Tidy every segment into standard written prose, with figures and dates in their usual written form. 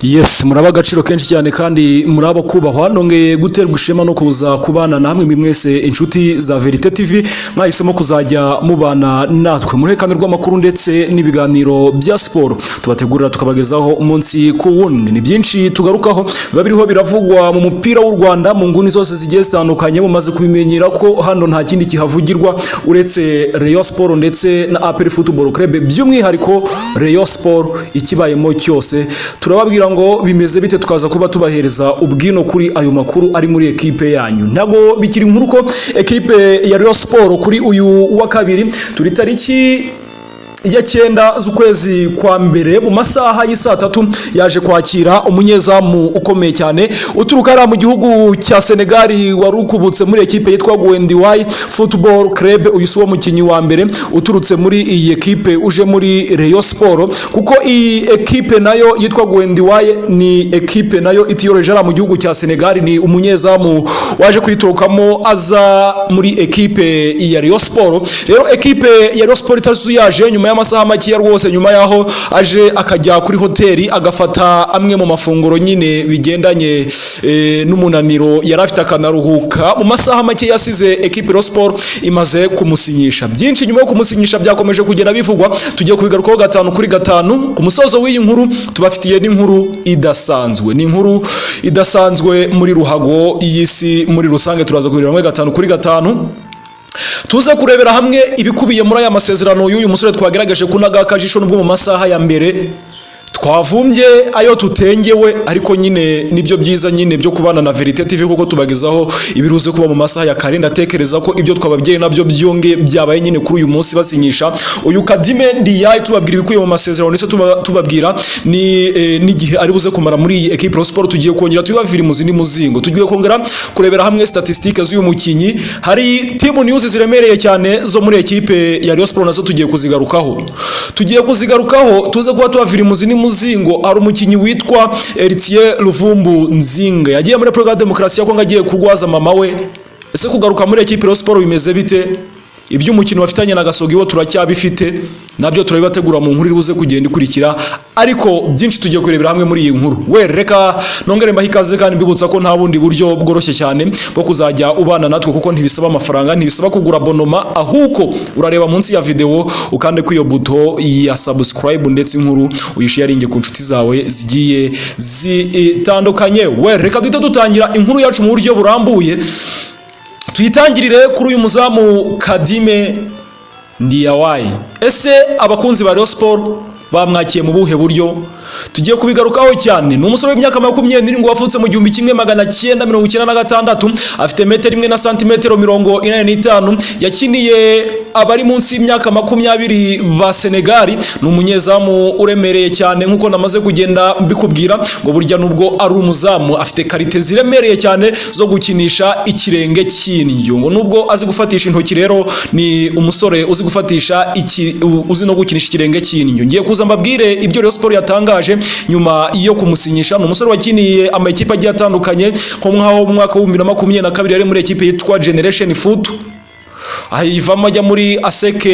Yes, muraba agaciro kenshi cyane kandi muraba kubahwa nongeye guterwa ishema no kuza kubana namwe mwese inshuti za Verite TV mwahisemo kuzajya mubana natwe murekano rw'amakuru ndetse n'ibiganiro bya sport tubategurira tukabagezaho umunsi ku wundi. Ni byinshi tugarukaho biba biriho biravugwa mu mupira w'u Rwanda mu nguni zose zigiye zitandukanye, mumaze kubimenyera ko hano nta kindi kihavugirwa uretse Rayon Sport ndetse na APR Football Club, by'umwihariko Rayon Sport ikibayemo cyose turababwira ngo bimeze bite, tukaza kuba tubahereza ubwino kuri ayo makuru ari muri ekipe yanyu. Ntago bikiri inkuru ko ekipe ya Rayon Sport kuri uyu wa kabiri turi tariki ya 9 z'ukwezi kwa mbere mu masaha y'isa 3 yaje kwakira umunyezamu ukomeye cyane uturuka ara mu gihugu cya Senegal warukubutse muri ekipe yitwa Intwaro Football Club. Uyu si wo mukinyi wa mbere uturutse muri iyi ekipe uje muri Rayon Sport, kuko iyi ekipe nayo yitwa Intwaro ni ekipe nayo itiyoroje ara mu gihugu cya Senegal. Ni umunyezamu waje kwiturukamo aza muri ekipe ya Rayon Sport. Rero ekipe ya Rayon Sport itazuyaje nyuma y'amasaha make rwose, nyuma yaho aje akajya kuri hoteli agafata amwe mu mafunguro nyine bigendanye n'umunaniro yarafite akanaruhuka. Mu masaha make yasize ekipe Rayon Sport imaze kumusinyisha. Byinshi nyuma yo kumusinyisha byakomeje kugenda bivugwa, tugiye kubigarukaho 5 kuri 5. Ku musozo w'iyi nkuru tubafitiye n'inkuru idasanzwe, ni inkuru idasanzwe muri ruhago y'isi muri rusange. Turaza kubirira 5 kuri 5 tuza kurebera hamwe ibikubiye muri aya masezerano y'uyu musore twagerageje kunaga akajisho nubwo mu masaha ya mbere twavumbye ayo tutengewe, ariko nyine nibyo byiza nyine byo kubana na Verite TV kuko tubagezaho ibiruze kuba mu masaha ya kare. Ndatekereza ko ibyo twababyeyi nabyo byonge byabaye nyine kuri uyu munsi basinyisha uyu Kadime Ndiaye, tubabwira ibikuye mu masezerano ndetse tubabwira ni gihe ari buze kumara muri iyi equipe Rayon Sport. Tugiye kongera tubavira muzindi muzingo, tugiye kongera kurebera hamwe statistiques z'uyu mukinyi. Hari team news ziremereye cyane zo muri equipe ya Rayon Sport nazo tugiye kuzigarukaho tuze kuba tubavira muzindi muzingo. Ari umukinyi witwa Eritier Luvumbu Nzinga yagiye muri Pro Demokarasi ko ngagiye kurwaza mama we. Ese kugaruka muri equipe Rayon Sport bimeze bite? Ibyo umukino bafitanye na Gasogi wo turacyabifite, nabyo turabibategura mu nkuru ibuze kugenda ikurikira, ariko byinshi tugiye kurebera hamwe muri iyi nkuru. We reka nongere mbahikaze kandi mbibutsa ko nta bundi buryo bworoshye cyane bwo kuzajya ubana natwe, kuko ntibisaba amafaranga, ntibisaba kugura bonoma, ahubwo urareba munsi ya video ukande ku iyo buto ya subscribe ndetse inkuru uyisharinge ku nshuti zawe zigiye zitandukanye. We reka duhita dutangira inkuru yacu mu buryo burambuye. Tuyitangirire kuri uyu muzamu Kadime Ndiaye. Ese abakunzi ba Rayon Sport bamwakiye mu buhe buryo? Tugiye kubigarukaho cyane. Ni umusore w'imyaka 27 wafutse mu 1996, afite metero 1 na santimetero 45. Yakiniye abari munsi y'imyaka 20 ba Senegal. Ni umunyezamu uremereye cyane nkuko namaze kugenda mbikubwira ngo burya nubwo ari umuzamu afite karite ziremereye cyane zo gukinisha ikirenge cy'indyo. Ngo nubwo azi gufatisha intoki, rero ni umusore uzi gufatisha uzi no gukinisha ikirenge cy'indyo. Ngiye kuza mbabwire ibyo Rayon Sport yatangaje nyuma yo kumusinyisha. Ni umusore wakiniye amakipe agiye atandukanye nko mu mwaka wa 2022 yari muri ekipe yitwa Generation Foot, ayivamo ajya muri ASEC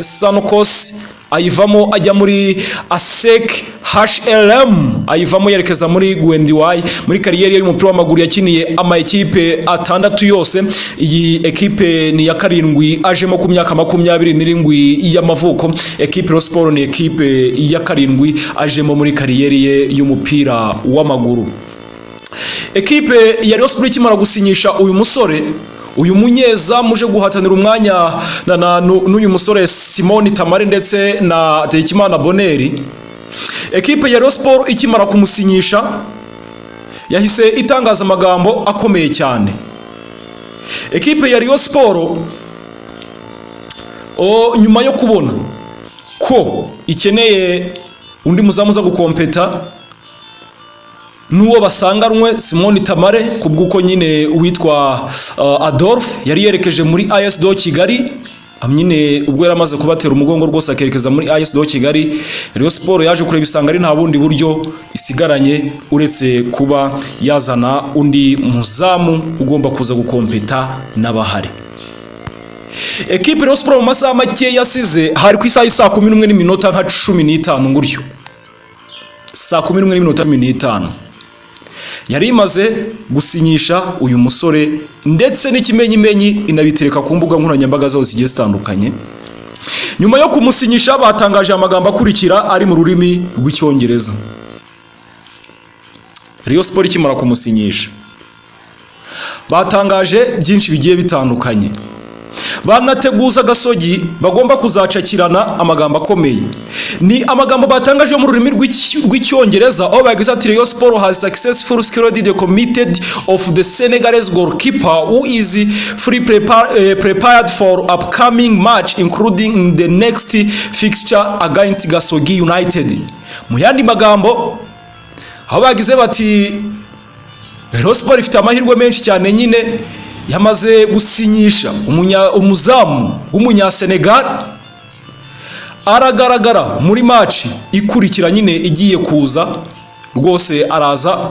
Sanokos, ayivamo ajya muri ASEC HLM, ayivamo yerekeza muri Intwaro. Muri kariyeri y'umupira w'amaguru yakiniye ama ekipe 6 yose. Iyi ekipe ni ya 7 ajemo ku myaka 27 y'amavuko. Ekipe Rayon Sport ni ekipe ya 7 ajemo muri kariyeri ye y'umupira w'amaguru. Ekipe ya Rayon Sport ikimara gusinyisha uyu musore, uyu munyezamu uje guhatanira umwanya n'uyu musore Simon Tamare ndetse na Tekimana Boneri. Ekipe ya Rayon Sport ikimara kumusinyisha yahise itangaza amagambo akomeye cyane. Ekipe ya Rayon Sport nyuma yo kubona ko ikeneye undi muzamu za gukompeta nuwo basanganwe Simon Tamare, kubwuko nyine witwa Adolphe yari yerekeje muri AS do Kigali. Amnyine ubwo yaramaze kubatera umugongo rwose akerekeza muri AS do Kigali. Rayon Sport yaje kureba isanga ari nta bundi buryo isigaranye uretse kuba yazana undi muzamu ugomba kuza gukompeta n'abahari. Ekipe Rayon Sport mu masaha make yasize hari ku isaha 11:15 nguryo saa 11:15 yari imaze gusinyisha uyu musore ndetse n'ikimenyimenyi inabitereka ku mbuga nkoranyambaga zose zigiye zitandukanye. Nyuma yo kumusinyisha batangaje amagambo akurikira ari mu rurimi rw'icyongereza. Rayon Sport ikimara kumusinyisha batangaje byinshi bigiye bitandukanye. Banateguza gasogi bagomba kuzacakirana amagambo akomeye. Ni amagambo batangaje mu rurimi rw'icyongereza aho bagize ati Rayon Sport has successfully secured the committed of the Senegalese goalkeeper who is fully prepared for upcoming match including the next fixture against Gasogi United. Mu yandi magambo aho bagize bati Rayon Sport ifite amahirwe menshi cyane nyine yamaze gusinyisha umuzamu w'umunya Senegal aragaragara muri match ikurikira nyine igiye kuza rwose araza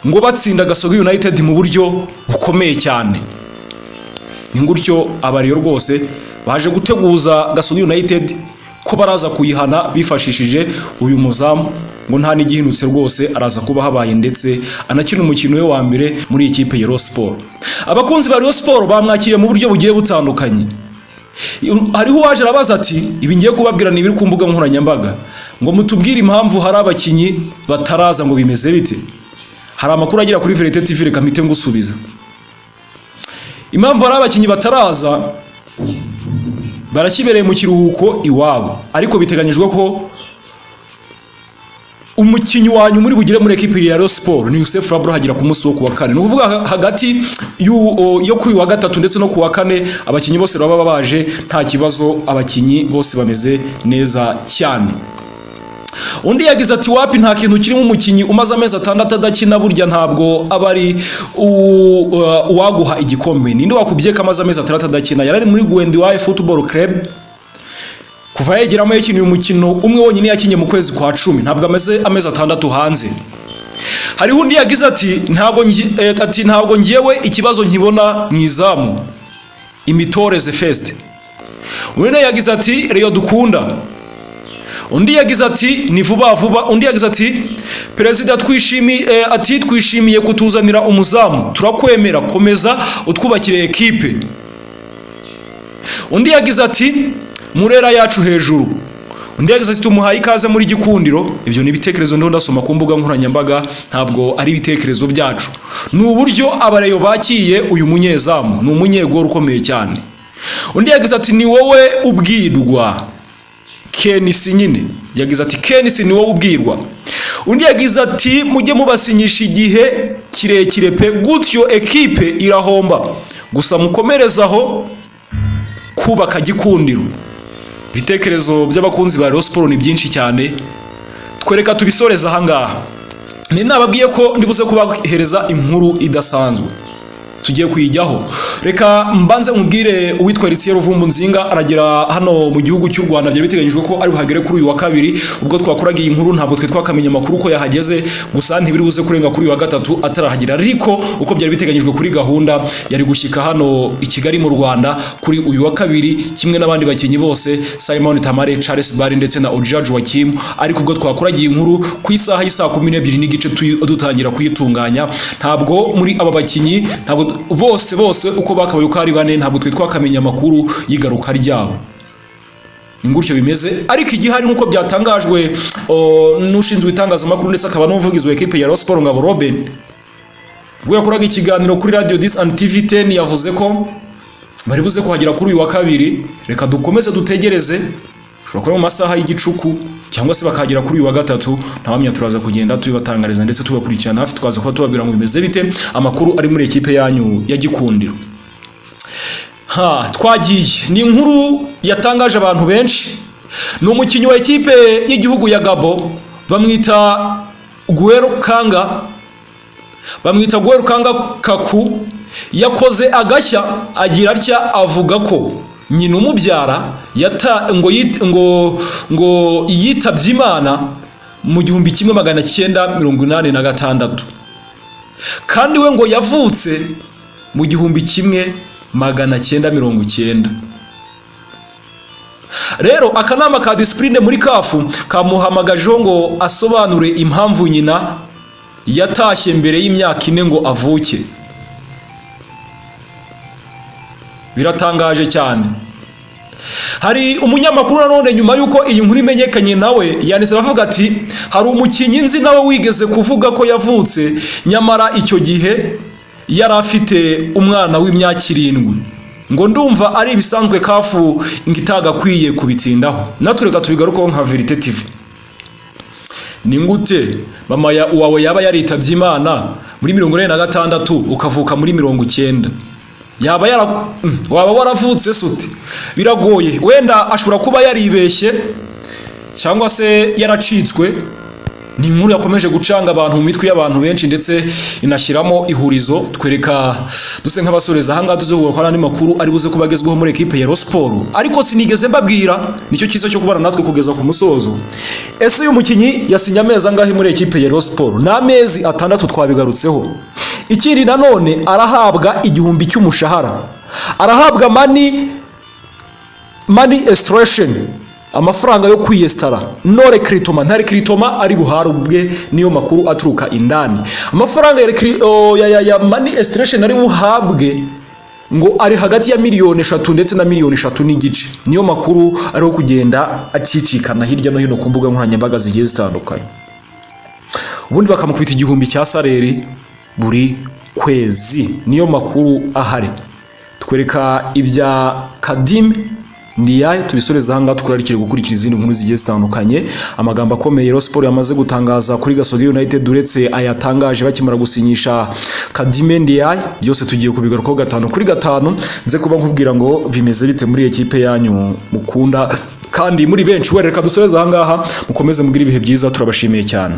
ngo batsinda Gasogi United mu buryo bukomeye cyane. Ni ngutyo abariyo rwose baje guteguza Gasogi United ko baraza kuyihana bifashishije uyu muzamu ngo nta n'igihinutse rwose araza kuba habaye ndetse anakina umukino we wa mbere muri ikipe ya Rayon Sport. Abakunzi ba Rayon Sport bamwakiriye mu buryo bugiye butandukanye. Hariho waje arabaza ati ibi ngiye kubabwira ni biri ku mbuga nkoranyambaga ngo mutubwire impamvu hari abakinyi bataraza ngo bimeze bite. Hari amakuru agira kuri Verite TV reka mpite ngusubiza. Impamvu hari abakinyi bataraza barakibereye mu kiruhuko iwabo, ariko biteganyijwe ko umukinyi wanyu muri bugire muri equipe ya Rayon Sport ni Youssef Rabro hagira ku munsi wo kuwa kane. No kuvuga hagati yo kuri wa gatatu ndetse no kuwa kane abakinyi bose baba baje nta kibazo, abakinyi bose bameze neza cyane. Undi yagize ati wapi nta kintu kirimo umukinyi umaze amezi 6 adakina burya ntabwo abari uwaguha igikombe. Ninde wakubyeka amaze amezi 6 adakina? Yarari muri Gwendiwaye Football Club kuva yegeramo yakinnye umukino umwe wonyine yakinye mu kwezi kwa 10, ntabwo ameze amezi 6 hanze. Hariho undi yagize ati ntabwo ngiyewe ikibazo nkibona mwizamu imitoreze first. Undi yagize ati Rayon dukunda. Undi yagize ati ni vuba vuba. Undi yagize ati Perezida twishimiye kutuzanira umuzamu, turakwemera, komeza utwubakire ekipe. Undi yagize ati Murera yacu hejuru. Undi yagize ati tumuhaye ikaze muri Gikundiro. Ibyo ni ibitekerezo ndiho ndasoma ku mbuga nkoranyambaga, ntabwo ari ibitekerezo byacu. Ni uburyo abareyo bakiye uyu munyezamu, ni umunyegoro ukomeye cyane. Undi yagize ati ni wowe ubwirwa Kenisi nyine. Yagize ati Kenisi ni wowe ubwirwa. Undi yagize ati mujye mubasinyisha igihe kirekire pe gutyo ekipe irahomba, gusa mukomerezaho kubaka Gikundiro. Ibitekerezo by'abakunzi ba Rayon Sport ni byinshi cyane, twereka tubisoreza aha ngaha. Ni nababwiye ko ndibuze kubahereza inkuru idasanzwe tugiye kuyijyaho. Reka mbanze nkubwire uwitwa Ritsero Vumbu Nzinga aragera hano mu gihugu cy'u Rwanda. Byari biteganyijwe ko ari buhagere kuri uyu wa kabiri. Ubwo twakoraga iyi nkuru ntabwo twe twakamenya amakuru ko yahageze, gusa ntibiri buze kurenga kuri uyu wa gatatu atarahagera. Ariko uko byari biteganyijwe kuri gahunda yari gushyika hano i Kigali mu Rwanda kuri uyu wa kabiri kimwe n'abandi bakinyi bose, Simon Tamare, Charles Bari ndetse na Ojaju Wakim. Ariko ubwo twakoraga iyi nkuru ku isaha y'isa 12:30 dutangira kuyitunganya, ntabwo muri aba bakinyi ntabwo bose uko bakabaye uko ari bane ntabwo twe twakamenya amakuru yigaruka ryabo. Ni ngutyo bimeze. Ariko igihari nkuko byatangajwe n'ushinzwe itangazamakuru ndetse akaba n'umuvugizi wa equipe ya Rayon Sport Ngabo Robin, ubwo yakoraga ikiganiro kuri Radio 10 and TV 10 yavuze ko bari buze kuhagera kuri uyu wa kabiri. Reka dukomeze dutegereze, ushobora mu masaha y'igicuku cyangwa se bakagera kuri uyu wa gatatu. Ntawamya turaza kugenda tubibatangariza ndetse tubakurikirana hafi, tukaza kuba tubabwira ngo bimeze bite amakuru ari muri ekipe yanyu ya Gikundiro. Twagiye ni inkuru yatangaje abantu benshi. Ni umukinyi wa ekipe y'igihugu ya Gabo bamwita Guero Kanga Kaku. Yakoze agashya agira atya avuga ko nyina umubyara ngo yitabye Imana mu 1986, kandi we ngo yavutse mu 1990. rero akanama ka discipline muri kafu kamuhamagajeho ngo asobanure impamvu nyina yatashye mbere y'imyaka 4 ngo avuke. Biratangaje cyane. Hari umunyamakuru nanone nyuma yuko iyi nkuru imenyekanye nawe yanditse avuga ati hari umukinyi nzi nawe wigeze kuvuga ko yavutse nyamara icyo gihe yari afite umwana w'imyaka 7 ngo ndumva ari ibisanzwe kafu ngitagakwiye kubitindaho. Natureka tubigarukaho nka Verite TV. Ni ngute mama wawe yaba yaritabye Imana muri 46 ukavuka muri 90? Waba waravutse sute? Biragoye. Wenda ashobora kuba yaribeshye cyangwa se yaracitswe. Ni inkuru yakomeje gucanga abantu mu mitwe y'abantu benshi ndetse inashyiramo ihurizo. Twereka duse nk'abasoreza hanga tuzovuga ko ari makuru ari buze kubagezweho muri equipe ya Rayon Sport. Ariko sinigeze mbabwira nicyo kiza cyo kubana natwe kugeza ku musozo. Ese uyu mukinyi yasinya amezi angahe muri equipe ya Rayon Sport? Na amezi 6 twabigarutseho. Ikindi nanone arahabwa 1000 cy'umushahara. Arahabwa money extraction, amafaranga yo kwiyestara. No recruitment, nta recruitment ari buharubwe niyo makuru aturuka indani. Amafaranga ya money extraction ari buhabwe ngo ari hagati ya 3 ndetse na 3 n'igice. Niyo makuru ariho kugenda acicikana hirya no hino ku mbuga nkoranyambaga zigiye zitandukanye. Ubundi bakamukubita 1000 cya saleri buri kwezi. Niyo makuru ahari. Twereka ibya Kadim Ndiaye tubisoreza hanga tukurarikire gukurikira izindi nkuru zigiye zitandukanye. Amagambo akomeye Rayon Sport yamaze gutangaza kuri Gasogi United uretse ayatangaje bakimara gusinyisha Kadim Ndiaye, byose tugiye kubigarukaho 5 kuri 5. Nze kuba nkubwira ngo bimeze bite muri equipe yanyu mukunda kandi muri benshi. Wereka dusoreza hanga mukomeze mugira ibihe byiza, turabashimiye cyane.